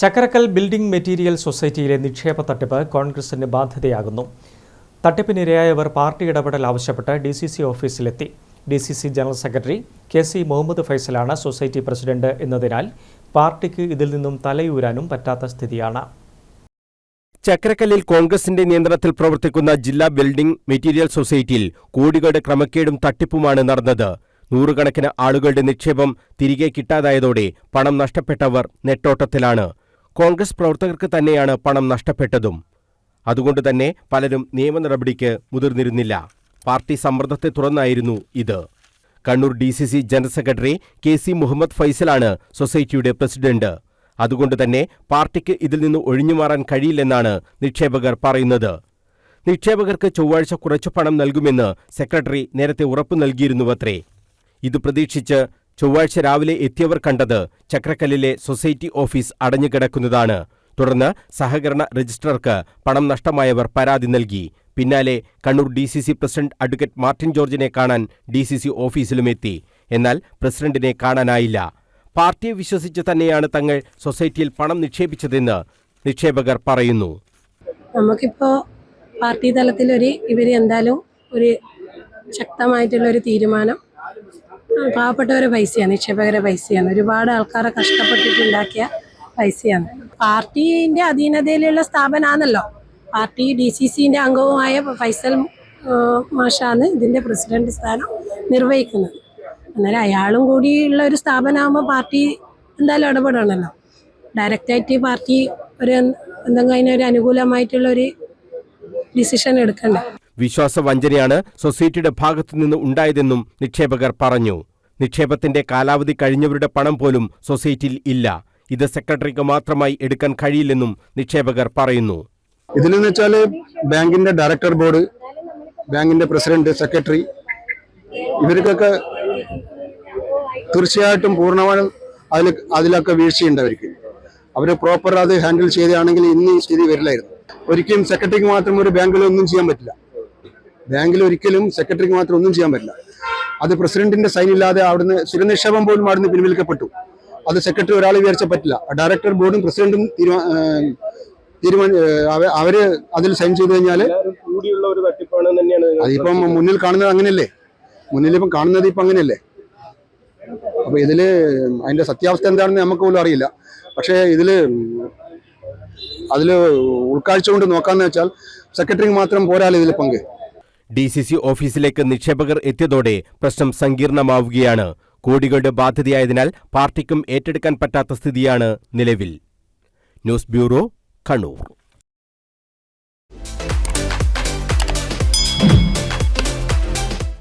Chakkarakkal building material സൊസൈറ്റിയിലെ നിക്ഷേപ തട്ടിപ്പ് കോൺഗ്രസിന് ബാധ്യതയാകുന്നു. തട്ടിപ്പിനിരയായവർ പാർട്ടി ഇടപെടൽ ആവശ്യപ്പെട്ട് DCC ഓഫീസിലെത്തി. DCC general secretary KC Muhammad ഫൈസലാണ് സൊസൈറ്റി പ്രസിഡന്റ് എന്നതിനാൽ പാർട്ടിക്ക് ഇതിൽ നിന്നും തലയൂരാനും പറ്റാത്ത സ്ഥിതിയാണ്. ചക്കരക്കല്ലിൽ കോൺഗ്രസിന്റെ നിയന്ത്രണത്തിൽ പ്രവർത്തിക്കുന്ന ജില്ലാ ബിൽഡിംഗ് മെറ്റീരിയൽ സൊസൈറ്റിയിൽ കോടികളുടെ ക്രമക്കേടും തട്ടിപ്പുമാണ് നടന്നത്. നൂറുകണക്കിന് ആളുകളുടെ നിക്ഷേപം തിരികെ കിട്ടാതായതോടെ പണം നഷ്ടപ്പെട്ടവർ നെട്ടോട്ടത്തിലാണ്. കോൺഗ്രസ് പ്രവർത്തകർക്ക് തന്നെയാണ് പണം നഷ്ടപ്പെട്ടതും. അതുകൊണ്ടുതന്നെ പലരും നിയമ നടപടിക്ക് മുതിർന്നിരുന്നില്ല. പാർട്ടി സമ്മർദ്ദത്തെ തുടർന്നായിരുന്നു ഇത്. Kannur DCC general secretary KC Muhammad ഫൈസലാണ് സൊസൈറ്റിയുടെ പ്രസിഡന്റ്. അതുകൊണ്ടുതന്നെ പാർട്ടിക്ക് ഇതിൽ നിന്ന് ഒഴിഞ്ഞുമാറാൻ കഴിയില്ലെന്നാണ് നിക്ഷേപകർ പറയുന്നത്. നിക്ഷേപകർക്ക് ചൊവ്വാഴ്ച കുറച്ചു പണം നൽകുമെന്ന് സെക്രട്ടറി നേരത്തെ ഉറപ്പു നൽകിയിരുന്നുവത്രേ. ഇത് പ്രതീക്ഷിച്ച് ചൊവ്വാഴ്ച രാവിലെ എത്തിയവർ കണ്ടത് ചക്രക്കല്ലിലെ സൊസൈറ്റി ഓഫീസ് അടഞ്ഞുകിടക്കുന്നതാണ്. തുടർന്ന് സഹകരണ രജിസ്ട്രാർക്ക് പണം നഷ്ടമായവർ പരാതി നൽകി. പിന്നാലെ Kannur DCC president advocate Martin ജോർജിനെ കാണാൻ DCC ഓഫീസിലുമെത്തി. എന്നാൽ പ്രസിഡന്റിനെ കാണാനായില്ല. പാർട്ടിയെ വിശ്വസിച്ച് തന്നെയാണ് തങ്ങൾ സൊസൈറ്റിയിൽ പണം നിക്ഷേപിച്ചതെന്ന് നിക്ഷേപകർ പറയുന്നു. നമുക്കിപ്പോൾ പാർട്ടി തലത്തിൽ ഇവർ എന്തായാലും ഒരു ശക്തമായിട്ടുള്ളൊരു തീരുമാനം, പാവപ്പെട്ടവരെ പൈസയാണ്, നിക്ഷേപകരെ പൈസയാണ്, ഒരുപാട് ആൾക്കാരെ കഷ്ടപ്പെട്ടിട്ടുണ്ടാക്കിയ പൈസയാണ്. പാർട്ടീൻ്റെ അധീനതയിലുള്ള സ്ഥാപനമാണല്ലോ. പാർട്ടി DCCൻ്റെ അംഗവുമായ ഫൈസൽ മാഷാണ് ഇതിൻ്റെ പ്രസിഡന്റ് സ്ഥാനം നിർവഹിക്കുന്നത്. അന്നേരം അയാളും കൂടിയുള്ള ഒരു സ്ഥാപനമാകുമ്പോൾ പാർട്ടി എന്തായാലും ഇടപെടണമല്ലോ. ഡയറക്റ്റായിട്ട് പാർട്ടി എന്തെങ്കിലും അതിനൊരു അനുകൂലമായിട്ടുള്ളൊരു ഡിസിഷൻ എടുക്കണ്ടേ. വിശ്വാസവഞ്ചനയാണ് സൊസൈറ്റിയുടെ ഭാഗത്തുനിന്ന് ഉണ്ടായതെന്നും നിക്ഷേപകർ പറഞ്ഞു. നിക്ഷേപത്തിന്റെ കാലാവധി കഴിഞ്ഞവരുടെ പണം പോലും സൊസൈറ്റിയിൽ ഇല്ല. ഇത് സെക്രട്ടറിക്ക് മാത്രമായി എടുക്കാൻ കഴിയില്ലെന്നും നിക്ഷേപകർ പറയുന്നു. ഇതിലെന്ന് വെച്ചാൽ ബാങ്കിന്റെ ഡയറക്ടർ ബോർഡ്, ബാങ്കിന്റെ പ്രസിഡന്റ്, സെക്രട്ടറി, ഇവർക്കൊക്കെ തീർച്ചയായിട്ടും പൂർണ്ണമായും അതിലൊക്കെ വീഴ്ചയുണ്ട്. അവർ പ്രോപ്പർ അത് ഹാൻഡിൽ ചെയ്താണെങ്കിൽ ഇന്ന് ഈ സ്ഥിതി വരില്ലായിരുന്നു. ഒരിക്കലും സെക്രട്ടറിക്ക് മാത്രം ഒരു ബാങ്കിൽ ഒന്നും ചെയ്യാൻ പറ്റില്ല. ബാങ്കിൽ ഒരിക്കലും സെക്രട്ടറിക്ക് മാത്രം ഒന്നും ചെയ്യാൻ പറ്റില്ല. അത് പ്രസിഡന്റിന്റെ സൈൻ ഇല്ലാതെ അവിടുന്ന് സ്ഥിരനിക്ഷേപം പോലും അവിടുന്ന് പിൻവലിക്കപ്പെട്ടു. അത് സെക്രട്ടറി ഒരാൾ വിചാരിച്ചാൽ പറ്റില്ല. ഡയറക്ടർ ബോർഡും പ്രസിഡന്റും അവര് അതിൽ സൈൻ ചെയ്ത് കഴിഞ്ഞാൽ അതിപ്പം മുന്നിൽ കാണുന്നത് അങ്ങനെയല്ലേ. മുന്നിലിപ്പം കാണുന്നത് ഇപ്പം അങ്ങനെയല്ലേ. അപ്പൊ ഇതില് അതിന്റെ സത്യാവസ്ഥ എന്താണെന്ന് നമുക്ക് പോലും അറിയില്ല. പക്ഷേ അതില് ഉൾക്കാഴ്ച കൊണ്ട് നോക്കാന്ന് വെച്ചാൽ സെക്രട്ടറിക്ക് മാത്രം പോരാല്ലോ ഇതിൽ പങ്ക്. DCC ഓഫീസിലേക്ക് നിക്ഷേപകർ എത്തിയതോടെ പ്രശ്നം സങ്കീർണമാവുകയാണ്. കോടികളുടെ ബാധ്യതയായതിനാൽ പാർട്ടിക്കും ഏറ്റെടുക്കാൻ പറ്റാത്ത സ്ഥിതിയാണ് നിലവിൽ. News bureau, Kannur.